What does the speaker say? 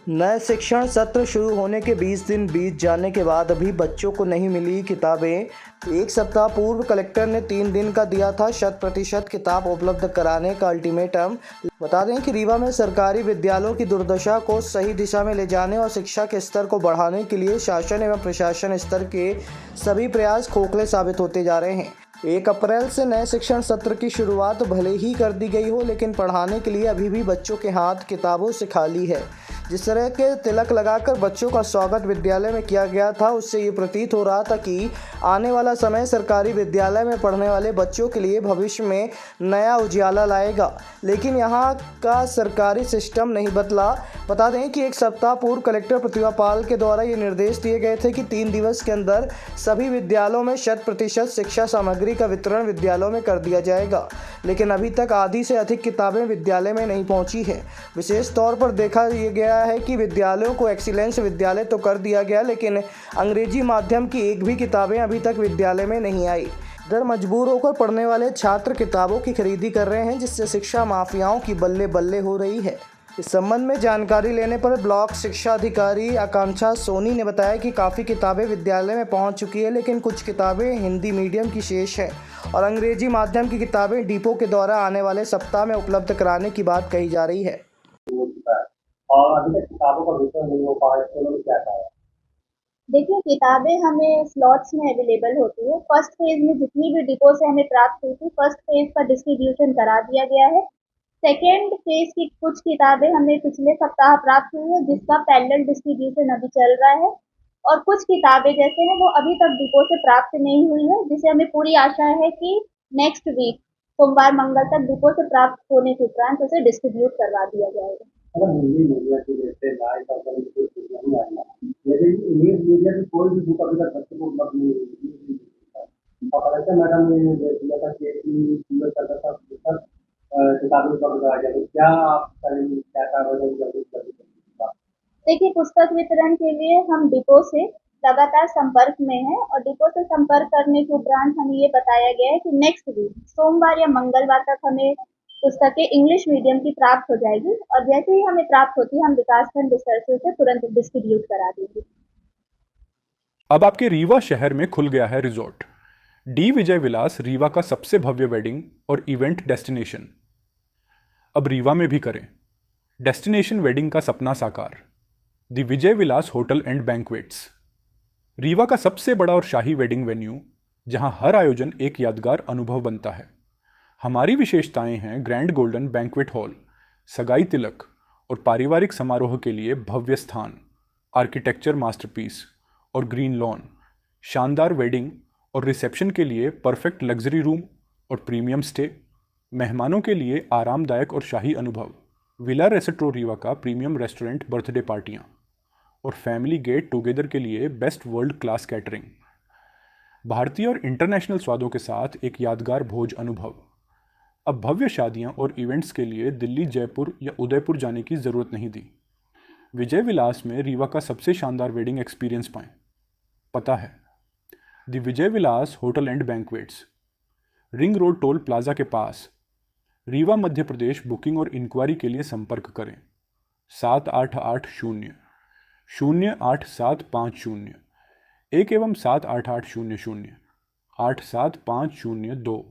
नए शिक्षण सत्र शुरू होने के 20 दिन बीत जाने के बाद अभी बच्चों को नहीं मिली किताबें। एक सप्ताह पूर्व कलेक्टर ने 3 दिन का दिया था 100% किताब उपलब्ध कराने का अल्टीमेटम। बता दें कि रीवा में सरकारी विद्यालयों की दुर्दशा को सही दिशा में ले जाने और शिक्षा के स्तर को बढ़ाने के लिए शासन एवं प्रशासन स्तर के सभी प्रयास खोखले साबित होते जा रहे हैं। 1 अप्रैल से नए शिक्षण सत्र की शुरुआत भले ही कर दी गई हो, लेकिन पढ़ाने के लिए अभी भी बच्चों के हाथ किताबों से खाली है। जिस तरह के तिलक लगाकर बच्चों का स्वागत विद्यालय में किया गया था, उससे ये प्रतीत हो रहा था कि आने वाला समय सरकारी विद्यालय में पढ़ने वाले बच्चों के लिए भविष्य में नया उजियाला लाएगा। लेकिन यहाँ का सरकारी सिस्टम नहीं बदला। बता दें कि 1 सप्ताह पूर्व कलेक्टर प्रतिभा पाल के द्वारा ये निर्देश दिए गए थे कि 3 दिवस के अंदर सभी विद्यालयों में 100% शिक्षा सामग्री का वितरण विद्यालयों में कर दिया जाएगा। लेकिन अभी तक आधी से अधिक किताबें विद्यालय में नहीं पहुंची है। विशेष तौर पर देखा गया है कि विद्यालयों को एक्सीलेंस विद्यालय तो कर दिया गया, लेकिन अंग्रेजी माध्यम की एक भी किताबें अभी तक विद्यालय में नहीं आई। इधर मजबूर होकर पढ़ने वाले छात्र किताबों की खरीदी कर रहे हैं, जिससे शिक्षा माफियाओं की बल्ले बल्ले हो रही है। इस संबंध में जानकारी लेने पर ब्लॉक शिक्षा अधिकारी आकांक्षा सोनी ने बताया कि काफ़ी किताबें विद्यालय में पहुंच चुकी है, लेकिन कुछ किताबें हिंदी मीडियम की शेष है और अंग्रेजी माध्यम की किताबें डिपो के द्वारा आने वाले सप्ताह में उपलब्ध कराने की बात कही जा रही है। और अभी तक किताबों का वितरण नहीं हो पा रहा है, तो उन्होंने क्या कहा है? देखिए, किताबें हमें स्लॉट्स में अवेलेबल होती है। फर्स्ट फेज में जितनी भी डिपो से हमें प्राप्त हुई थी, फर्स्ट फेज का डिस्ट्रीब्यूशन करा दिया गया है। सेकेंड फेज की कुछ किताबें हमें पिछले सप्ताह प्राप्त हुई है, जिसका पैरेलल डिस्ट्रीब्यूशन अभी चल रहा है। और कुछ किताबें जैसे हैं वो अभी तक डिपो से प्राप्त नहीं हुई है, जिसे हमें पूरी आशा है कि नेक्स्ट वीक सोमवार मंगल तक डिपो से प्राप्त होने के उपरांत उसे डिस्ट्रीब्यूट करवा दिया जाएगा। अगर हिंदी मीडिया की जैसे लाइव और कोई चीज नहीं आई है, लेकिन इंग्लिश मीडिया की कोई भी बुक अभी तक बच्चों को उपलब्ध नहीं हुई है। और कलेक्टर मैडम ने दिया था कि किताबें उपलब्ध कराई जाएगी। क्या आप करेंगे, क्या कार्रवाई जल्दी जल्दी? देखिए, पुस्तक वितरण के लिए हम डिपो से लगातार संपर्क में हैं और डिपो से संपर्क करने के उपरांत हमें ये बताया गया है कि नेक्स्ट वीक सोमवार या मंगलवार तक हमें पुस्तकें इंग्लिश मीडियम की प्राप्त हो जाएगी और जैसे ही हमें प्राप्त होती है हम विकासखंड स्तर से उसे तुरंत डिस्ट्रीब्यूट करा देंगे। अब आपके रीवा शहर में खुल गया है रिजॉर्ट डी विजय विलास, रीवा का सबसे भव्य वेडिंग और इवेंट डेस्टिनेशन। अब रीवा में भी करें डेस्टिनेशन वेडिंग का सपना साकार। The Vijay Vilas hotel and banquets, Rewa का सबसे बड़ा और शाही वेडिंग वेन्यू, जहां हर आयोजन एक यादगार अनुभव बनता है। हमारी विशेषताएं हैं ग्रैंड गोल्डन बैंक्वेट हॉल, सगाई तिलक और पारिवारिक समारोह के लिए भव्य स्थान, आर्किटेक्चर मास्टरपीस और ग्रीन लॉन, शानदार वेडिंग और रिसेप्शन के लिए परफेक्ट लग्जरी रूम और प्रीमियम स्टे, मेहमानों के लिए आरामदायक और शाही अनुभव, विला रेस्टोरो रीवा का प्रीमियम रेस्टोरेंट, बर्थडे पार्टियाँ और फैमिली गेट टुगेदर के लिए बेस्ट वर्ल्ड क्लास कैटरिंग, भारतीय और इंटरनेशनल स्वादों के साथ एक यादगार भोज अनुभव। अब भव्य शादियां और इवेंट्स के लिए दिल्ली, जयपुर या उदयपुर जाने की ज़रूरत नहीं दी। विजय विलास में रीवा का सबसे शानदार वेडिंग एक्सपीरियंस पाएं। पता है the Vijay Vilas hotel and banquets, ring road toll plaza के पास, रीवा, मध्य प्रदेश। बुकिंग और इंक्वायरी के लिए संपर्क करें 7880 08750 1 एवं 7880 0875002।